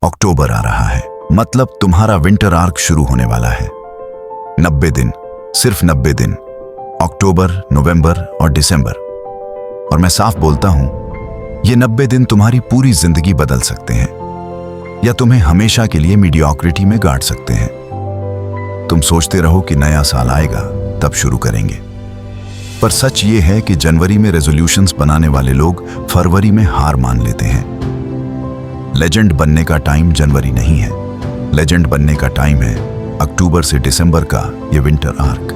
अक्टूबर आ रहा है, मतलब तुम्हारा विंटर आर्क शुरू होने वाला है। 90 दिन, सिर्फ 90 दिन, अक्टूबर, नवंबर और दिसंबर। और मैं साफ बोलता हूं, ये 90 दिन तुम्हारी पूरी जिंदगी बदल सकते हैं या तुम्हें हमेशा के लिए मीडियोक्रिटी में गाड़ सकते हैं। तुम सोचते रहो कि नया साल आएगा तब शुरू करेंगे, पर सच ये है कि जनवरी में रेजोल्यूशंस बनाने वाले लोग फरवरी में हार मान लेते हैं। लेजेंड बनने का टाइम जनवरी नहीं है, लेजेंड बनने का टाइम है अक्टूबर से दिसंबर का ये विंटर आर्क।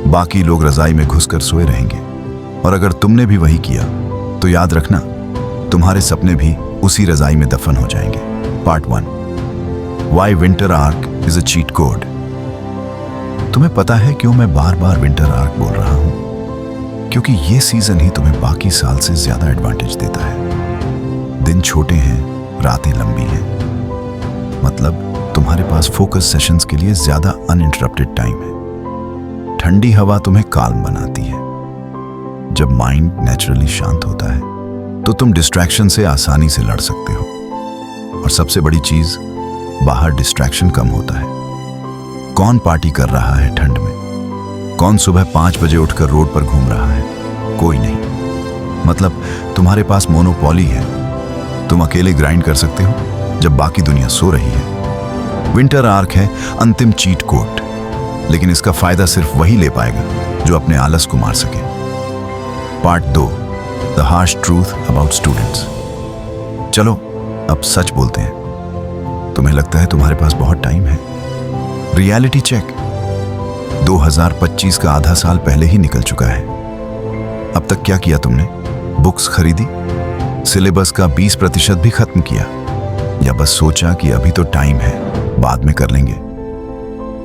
बाकी लोग रजाई में घुसकर सोए रहेंगे, और अगर तुमने भी वही किया तो याद रखना, तुम्हारे सपने भी उसी रजाई में दफन हो जाएंगे। Part 1, why winter arc is a cheat code. तुम्हें पता है क्यों मैं बार बार विंटर आर्क बोल रहा हूं? क्योंकि ये सीजन ही तुम्हें बाकी साल से ज्यादा एडवांटेज देता है। दिन छोटे हैं, रातें लंबी हैं, मतलब तुम्हारे पास फोकस सेशंस के लिए ज्यादा अनइंटरप्टेड टाइम है। ठंडी हवा तुम्हें काल्म बनाती है। जब माइंड नेचुरली शांत होता है तो तुम डिस्ट्रैक्शन से आसानी से लड़ सकते हो। और सबसे बड़ी चीज, बाहर डिस्ट्रैक्शन कम होता है। कौन पार्टी कर रहा है ठंड में? कौन सुबह 5 बजे उठकर रोड पर घूम रहा है? कोई नहीं। मतलब तुम्हारे पास मोनोपोली है। तुम अकेले ग्राइंड कर सकते हो जब बाकी दुनिया सो रही है। विंटर आर्क है अंतिम चीट कोड, लेकिन इसका फायदा सिर्फ वही ले पाएगा जो अपने आलस को मार सके। Part 2, the harsh truth about students. चलो अब सच बोलते हैं। तुम्हें लगता है तुम्हारे पास बहुत टाइम है? रियलिटी चेक, 2025 का आधा साल पहले ही निकल चुका है। अब तक क्या किया तुमने? बुक्स खरीदी? सिलेबस का 20% भी खत्म किया? या बस सोचा कि अभी तो टाइम है, बाद में कर लेंगे?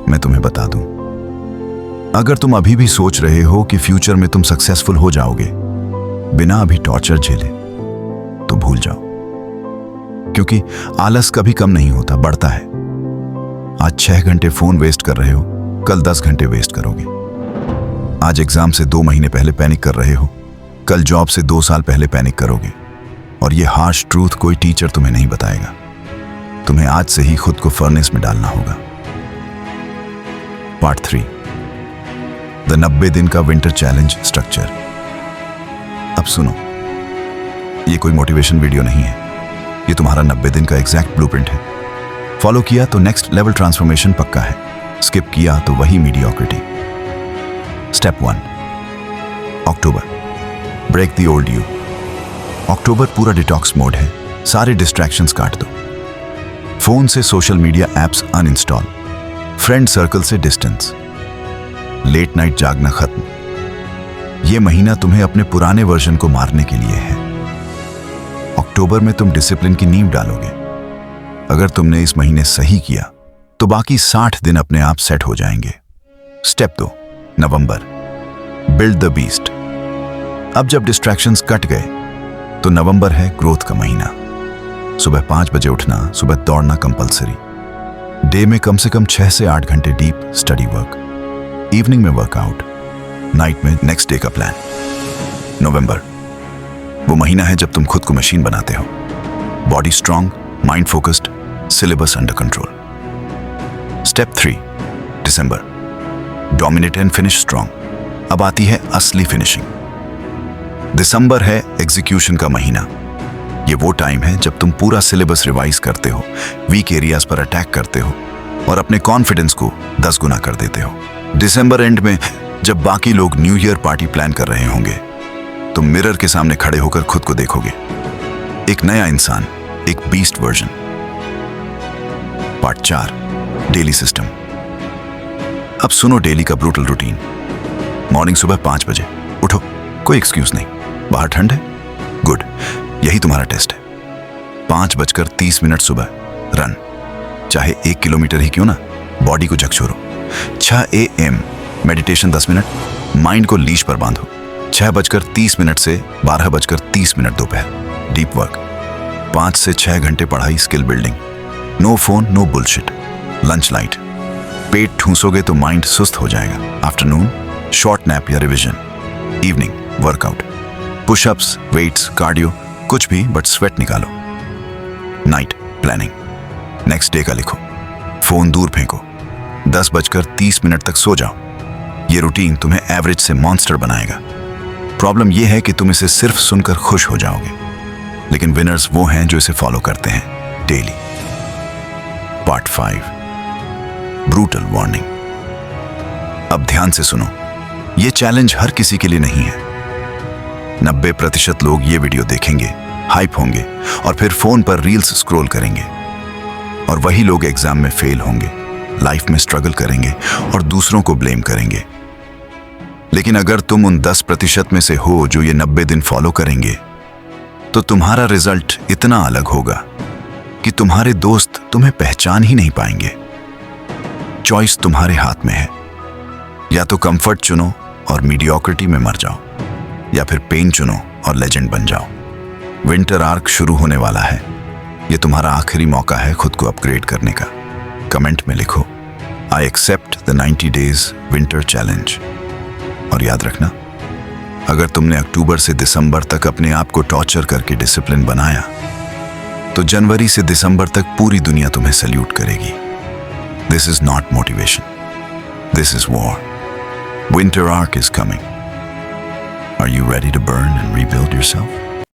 मैं तुम्हें बता दूं, अगर तुम अभी भी सोच रहे हो कि फ्यूचर में तुम सक्सेसफुल हो जाओगे बिना अभी टॉर्चर झेले, तो भूल जाओ। क्योंकि आलस कभी कम नहीं होता, बढ़ता है। आज 6 घंटे फोन वेस्ट कर रहे हो, कल 10 घंटे वेस्ट करोगे। आज एग्जाम से 2 महीने पहले पैनिक कर रहे हो, कल जॉब से 2 साल पहले पैनिक करोगे। और ये हार्श ट्रूथ कोई टीचर तुम्हें नहीं बताएगा। तुम्हें आज से ही खुद को फर्नेस में डालना होगा। पार्ट 3, द 90 दिन का विंटर चैलेंज स्ट्रक्चर। अब सुनो, ये कोई मोटिवेशन वीडियो नहीं है, ये तुम्हारा 90 दिन का एग्जैक्ट ब्लूप्रिंट है। फॉलो किया तो नेक्स्ट लेवल ट्रांसफॉर्मेशन पक्का है, स्किप किया तो वही mediocrity. Step 1, October, break the old you. October पूरा डिटॉक्स मोड है। सारे डिस्ट्रैक्शंस काट दो। फोन से social media apps uninstall, friend circle से डिस्टेंस, लेट नाइट जागना खत्म। यह महीना तुम्हें अपने पुराने वर्जन को मारने के लिए है। अक्टूबर में तुम डिसिप्लिन की नींव डालोगे। अगर तुमने इस महीने सही किया तो बाकी 60 दिन अपने आप सेट हो जाएंगे। Step 2, November, build the beast. अब जब डिस्ट्रैक्शंस कट गए तो नवंबर है ग्रोथ का महीना। सुबह 5 बजे उठना, सुबह दौड़ना कंपलसरी। डे में कम से कम 6 से 8 घंटे डीप स्टडी वर्क, इवनिंग में वर्कआउट, नाइट में नेक्स्ट डे का प्लान। नवंबर वो महीना है जब तुम खुद को मशीन बनाते हो। Body strong, mind focused, syllabus under control. Step 3, December, dominate and finish strong. अब आती है असली फिनिशिंग। दिसंबर है एग्जीक्यूशन का महीना। ये वो टाइम है जब तुम पूरा सिलेबस रिवाइज करते हो, वीक एरियाज पर अटैक करते हो और अपने कॉन्फिडेंस को 10 गुना कर देते हो। दिसंबर एंड में जब बाकी लोग न्यू ईयर पार्टी प्लान कर रहे होंगे, तुम मिरर के सामने खड़े होकर खुद को देखोगे, एक नया इंसान, एक beast version. Part 4, daily system. अब सुनो डेली का ब्रूटल रूटीन। मॉर्निंग सुबह 5 बजे उठो, कोई एक्सक्यूज नहीं। बाहर ठंड है? गुड, यही तुम्हारा टेस्ट है। 5:30 सुबह रन, चाहे 1 किलोमीटर ही क्यों ना, बॉडी को झकझोरो। 6 AM मेडिटेशन 10 मिनट, माइंड को लीश पर बांधो। 6:30 से 12:30 दोपहर डीप वर्क। 5 से 6 घंटे पढ़ाई, skill building. No phone, no bullshit. Lunch light. पेट ठूंसोगे तो माइंड सुस्त हो जाएगा। आफ्टरनून शॉर्ट नैप या revision. Evening workout, pushups, weights, cardio, कुछ भी बट स्वेट निकालो। Night planning. नेक्स्ट डे का लिखो, फोन दूर फेंको, 10:30 तक सो जाओ। ये रूटीन तुम्हें एवरेज से मॉन्स्टर बनाएगा। प्रॉब्लम यह है कि तुम इसे सिर्फ सुनकर खुश हो जाओगे, लेकिन विनर्स वो हैं जो इसे फॉलो करते हैं डेली। Part 5, brutal warning. अब ध्यान से सुनो, ये चैलेंज हर किसी के लिए नहीं है। 90% लोग ये वीडियो देखेंगे, हाइप होंगे और फिर फोन पर रील्स स्क्रॉल करेंगे। और वही लोग एग्जाम में फेल होंगे, लाइफ में स्ट्रगल करेंगे और दूसरों को ब्लेम करेंगे। लेकिन अगर तुम उन 10% में से हो जो ये 90 दिन फॉलो करेंगे, तो तुम्हारा रिजल्ट इतना अलग होगा कि तुम्हारे दोस्त तुम्हें पहचान ही नहीं पाएंगे। चॉइस तुम्हारे हाथ में है, या तो कंफर्ट चुनो और मीडियोक्रिटी में मर जाओ, या फिर पेन चुनो और लेजेंड बन जाओ। विंटर आर्क शुरू होने वाला है। ये तुम्हारा आखिरी मौका है खुद को अपग्रेड करने का। कमेंट में लिखो, I accept the 90 days winter challenge. और याद रखना, अगर तुमने अक्टूबर से दिसंबर तक अपने आप को टॉर्चर करके डिसिप्लिन बनाया, तो जनवरी से दिसंबर तक पूरी दुनिया तुम्हें सैल्यूट करेगी। This is not motivation, this is war. Winter arc is coming. Are you ready to burn and rebuild yourself?